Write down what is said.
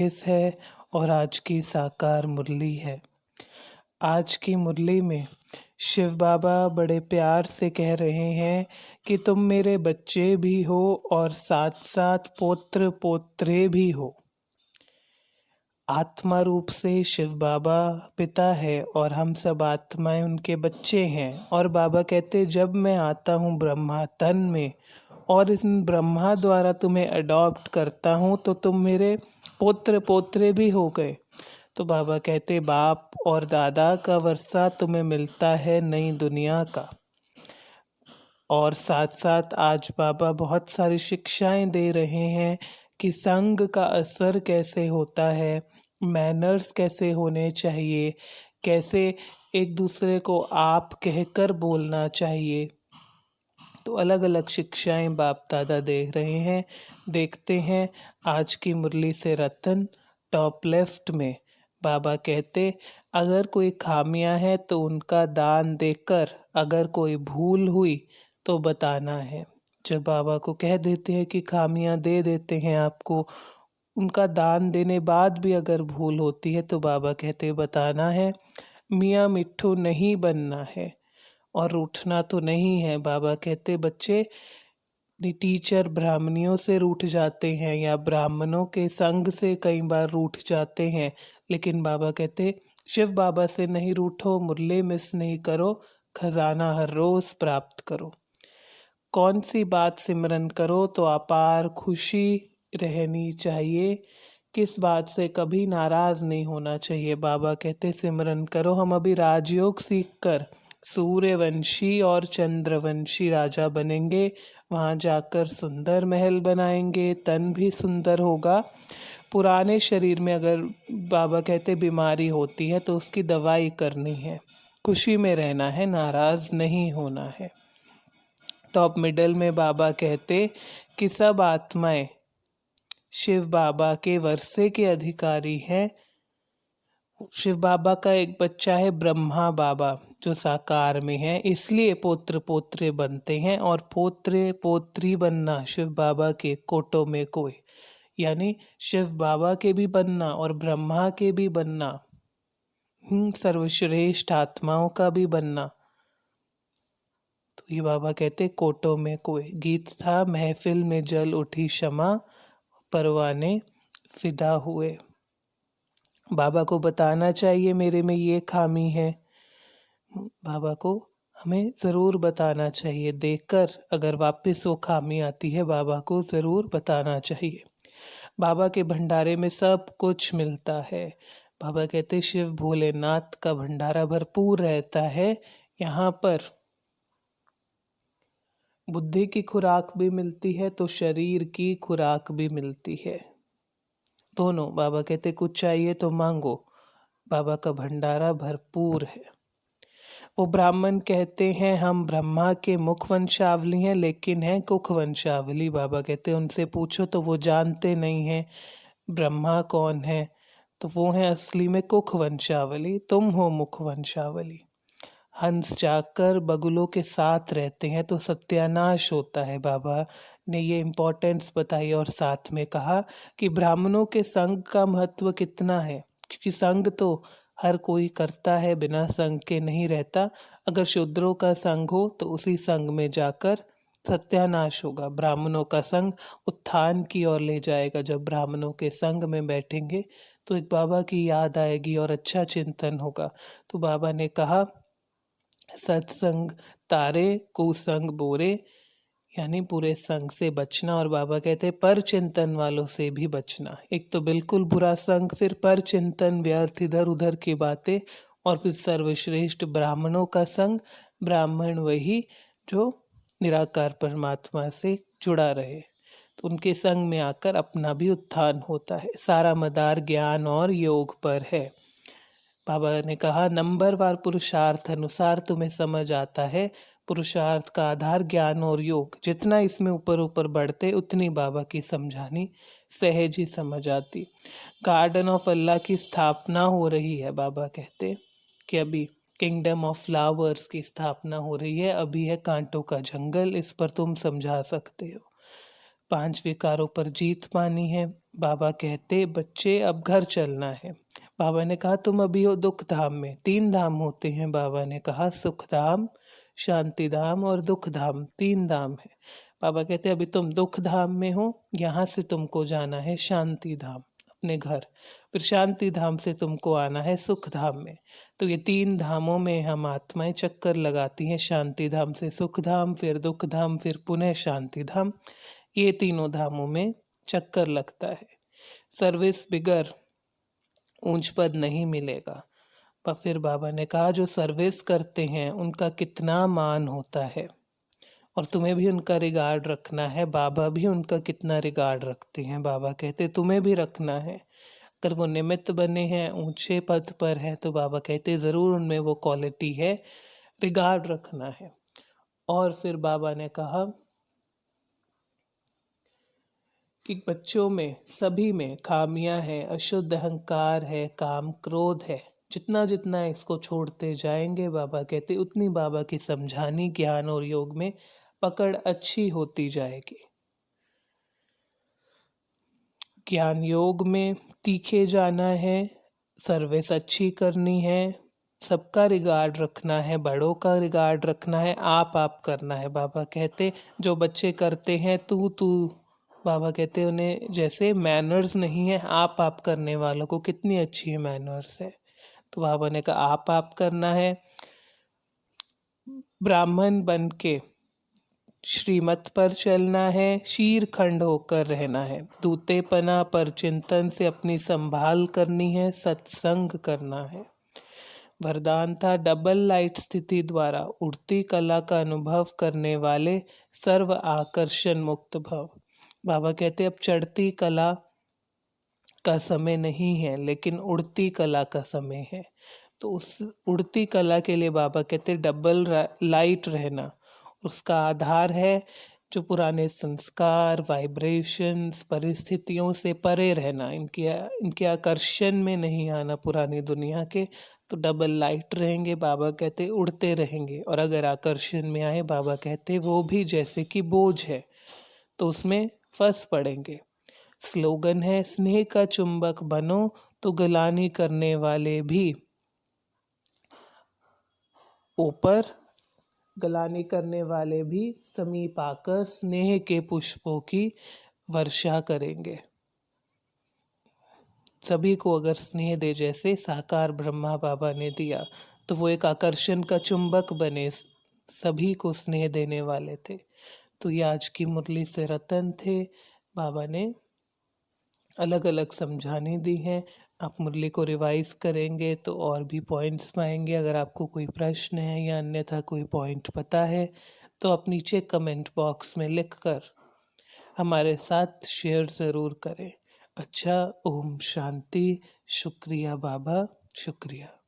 है और आज की साकार मुरली है। आज की मुरली में शिव बाबा बड़े प्यार से कह रहे हैं कि तुम मेरे बच्चे भी हो और साथ साथ पोत्र पोत्रे भी हो। आत्मा रूप से शिव बाबा पिता है और हम सब आत्माएं उनके बच्चे हैं। और बाबा कहते जब मैं आता हूँ ब्रह्मा तन में और इस ब्रह्मा द्वारा तुम्हें अडॉप्ट करता हूँ तो तुम मेरे पुत्र पोत्रे भी हो गए। तो बाबा कहते बाप और दादा का वर्षा तुम्हें मिलता है नई दुनिया का। और साथ साथ आज बाबा बहुत सारी शिक्षाएं दे रहे हैं कि संग का असर कैसे होता है, मैनर्स कैसे होने चाहिए, कैसे एक दूसरे को आप कहकर बोलना चाहिए। तो अलग अलग शिक्षाएं बाप दादा दे रहे हैं। देखते हैं आज की मुरली से रतन टॉप लेफ्ट में बाबा कहते अगर कोई खामियां हैं तो उनका दान देकर, अगर कोई भूल हुई तो बताना है। जब बाबा को कह देते हैं कि खामियां दे देते हैं आपको, उनका दान देने बाद भी अगर भूल होती है तो बाबा कहते बताना है। मियाँ मिट्ठू नहीं बनना है और रूठना तो नहीं है। बाबा कहते बच्चे टीचर ब्राह्मणियों से रूठ जाते हैं या ब्राह्मणों के संग से कई बार रूठ जाते हैं, लेकिन बाबा कहते शिव बाबा से नहीं रूठो, मुरली मिस नहीं करो, खजाना हर रोज प्राप्त करो। कौन सी बात सिमरन करो तो अपार खुशी रहनी चाहिए, किस बात से कभी नाराज नहीं होना चाहिए। बाबा कहते सिमरन करो। हम अभी राजयोग सीखकर सूर्यवंशी और चंद्रवंशी राजा बनेंगे, वहाँ जाकर सुंदर महल बनाएंगे, तन भी सुंदर होगा। पुराने शरीर में अगर बाबा कहते बीमारी होती है तो उसकी दवाई करनी है, खुशी में रहना है, नाराज नहीं होना है। टॉप मिडल में बाबा कहते कि सब आत्माएं शिव बाबा के वर्षे के अधिकारी हैं। शिव बाबा का एक बच्चा है ब्रह्मा बाबा जो साकार में है, इसलिए पोत्र पोत्रे बनते हैं। और पोत्रे पोत्री बनना शिव बाबा के कोटों में कोई, यानी शिव बाबा के भी बनना और ब्रह्मा के भी बनना, सर्वश्रेष्ठ आत्माओं का भी बनना। तो ये बाबा कहते कोटों में कोई। गीत था महफिल में जल उठी शमा, परवाने फिदा हुए। बाबा को बताना चाहिए मेरे में ये खामी है, बाबा को हमें ज़रूर बताना चाहिए। देखकर अगर वापस वो खामी आती है बाबा को ज़रूर बताना चाहिए। बाबा के भंडारे में सब कुछ मिलता है। बाबा कहते शिव भोलेनाथ का भंडारा भरपूर रहता है। यहाँ पर बुद्धि की खुराक भी मिलती है तो शरीर की खुराक भी मिलती है, दोनों। बाबा कहते कुछ चाहिए तो मांगो, बाबा का भंडारा भरपूर है। वो ब्राह्मण कहते हैं हम ब्रह्मा के मुख वंशावली हैं लेकिन हैं कुख वंशावली। बाबा कहते हैं उनसे पूछो तो वो जानते नहीं हैं ब्रह्मा कौन है, तो वो हैं असली में कुख वंशावली, तुम हो मुख वंशावली। हंस जाकर बगुलों के साथ रहते हैं तो सत्यानाश होता है। बाबा ने ये इम्पोर्टेंस बताई और साथ में कहा कि ब्राह्मणों के संग का महत्व कितना है, क्योंकि संग तो हर कोई करता है, बिना संग के नहीं रहता। अगर शूद्रों का संग हो तो उसी संग में जाकर सत्यानाश होगा। ब्राह्मणों का संग उत्थान की ओर ले जाएगा। जब ब्राह्मणों के संग में बैठेंगे तो एक बाबा की याद आएगी और अच्छा चिंतन होगा। तो बाबा ने कहा सत्संग तारे कुसंग बोरे, यानी पूरे संग से बचना। और बाबा कहते पर चिंतन वालों से भी बचना। एक तो बिल्कुल बुरा संग, फिर पर चिंतन, व्यर्थ इधर उधर की बातें, और फिर सर्वश्रेष्ठ ब्राह्मणों का संग। ब्राह्मण वही जो निराकार परमात्मा से जुड़ा रहे, तो उनके संग में आकर अपना भी उत्थान होता है। सारा मदार ज्ञान और योग पर है। बाबा ने कहा नंबरवार पुरुषार्थ अनुसार तुम्हें समझ आता है। पुरुषार्थ का आधार ज्ञान और योग, जितना इसमें ऊपर ऊपर बढ़ते उतनी बाबा की समझानी सहज ही समझ आती। गार्डन ऑफ अल्लाह की स्थापना हो रही है। बाबा कहते कि अभी किंगडम ऑफ फ्लावर्स की स्थापना हो रही है, अभी है कांटों का जंगल, इस पर तुम समझा सकते हो। 5 विकारों पर जीत पानी है, बाबा कहते बच्चे अब घर चलना है। बाबा ने कहा तुम अभी हो दुख धाम में। 3 धाम होते हैं, बाबा ने कहा सुख धाम, शांति धाम और दुख धाम, 3 धाम है। बाबा कहते अभी तुम दुख धाम में हो, यहाँ से तुमको जाना है शांति धाम अपने घर, फिर शांति धाम से तुमको आना है सुख धाम में। तो ये 3 धामों में हम आत्माएं चक्कर लगाती हैं, शांति धाम से सुख धाम, फिर दुख धाम, फिर पुनः शांति धाम। ये तीनों धामों में चक्कर लगता है। सर्विस बिगर ऊंच पद नहीं मिलेगा। पर फिर बाबा ने कहा जो सर्विस करते हैं उनका कितना मान होता है, और तुम्हें भी उनका रिगार्ड रखना है। बाबा भी उनका कितना रिगार्ड रखते हैं। बाबा कहते तुम्हें भी रखना है। अगर वो निमित्त बने हैं, ऊंचे पद पर है, तो बाबा कहते ज़रूर उनमें वो क्वालिटी है, रिगार्ड रखना है। और फिर बाबा ने कहा कि बच्चों में सभी में खामियां हैं, अशुद्ध अहंकार है, काम क्रोध है। जितना जितना इसको छोड़ते जाएंगे, बाबा कहते उतनी बाबा की समझानी ज्ञान और योग में पकड़ अच्छी होती जाएगी। ज्ञान योग में तीखे जाना है, सर्विस अच्छी करनी है, सबका रिगार्ड रखना है, बड़ों का रिगार्ड रखना है, आप करना है। बाबा कहते जो बच्चे करते हैं तू तू, बाबा कहते उन्हें जैसे मैनर्स नहीं है, आप करने वालों को कितनी अच्छी मैनर्स है। तो बाबा ने कहा आप करना है, ब्राह्मण बन के श्रीमत पर चलना है, शीर खंड होकर रहना है, दूतेपना पर चिंतन से अपनी संभाल करनी है, सत्संग करना है। वरदान था डबल लाइट स्थिति द्वारा उड़ती कला का अनुभव करने वाले सर्व आकर्षण मुक्त भव। बाबा कहते अब चढ़ती कला का समय नहीं है, लेकिन उड़ती कला का समय है। तो उस उड़ती कला के लिए बाबा कहते डबल लाइट रहना। उसका आधार है जो पुराने संस्कार, वाइब्रेशंस, परिस्थितियों से परे रहना, इनके आकर्षण में नहीं आना पुरानी दुनिया के। तो डबल लाइट रहेंगे, बाबा कहते उड़ते रहेंगे। और अगर आकर्षण में आए, बाबा कहते वो भी जैसे कि बोझ है, तो उसमें फंस पड़ेंगे। स्लोगन है स्नेह का चुंबक बनो तो गलानी करने वाले भी ऊपर, गलानी करने वाले भी समीप आकर स्नेह के पुष्पों की वर्षा करेंगे। सभी को अगर स्नेह दे, जैसे साकार ब्रह्मा बाबा ने दिया, तो वो एक आकर्षण का चुंबक बने, सभी को स्नेह देने वाले थे। तो ये आज की मुरली से रतन थे। बाबा ने अलग अलग समझाने दी हैं। आप मुरली को रिवाइज करेंगे तो और भी पॉइंट्स पाएंगे। अगर आपको कोई प्रश्न है या अन्यथा कोई पॉइंट पता है, तो आप नीचे कमेंट बॉक्स में लिख कर हमारे साथ शेयर ज़रूर करें। अच्छा, ओम शांति। शुक्रिया बाबा, शुक्रिया।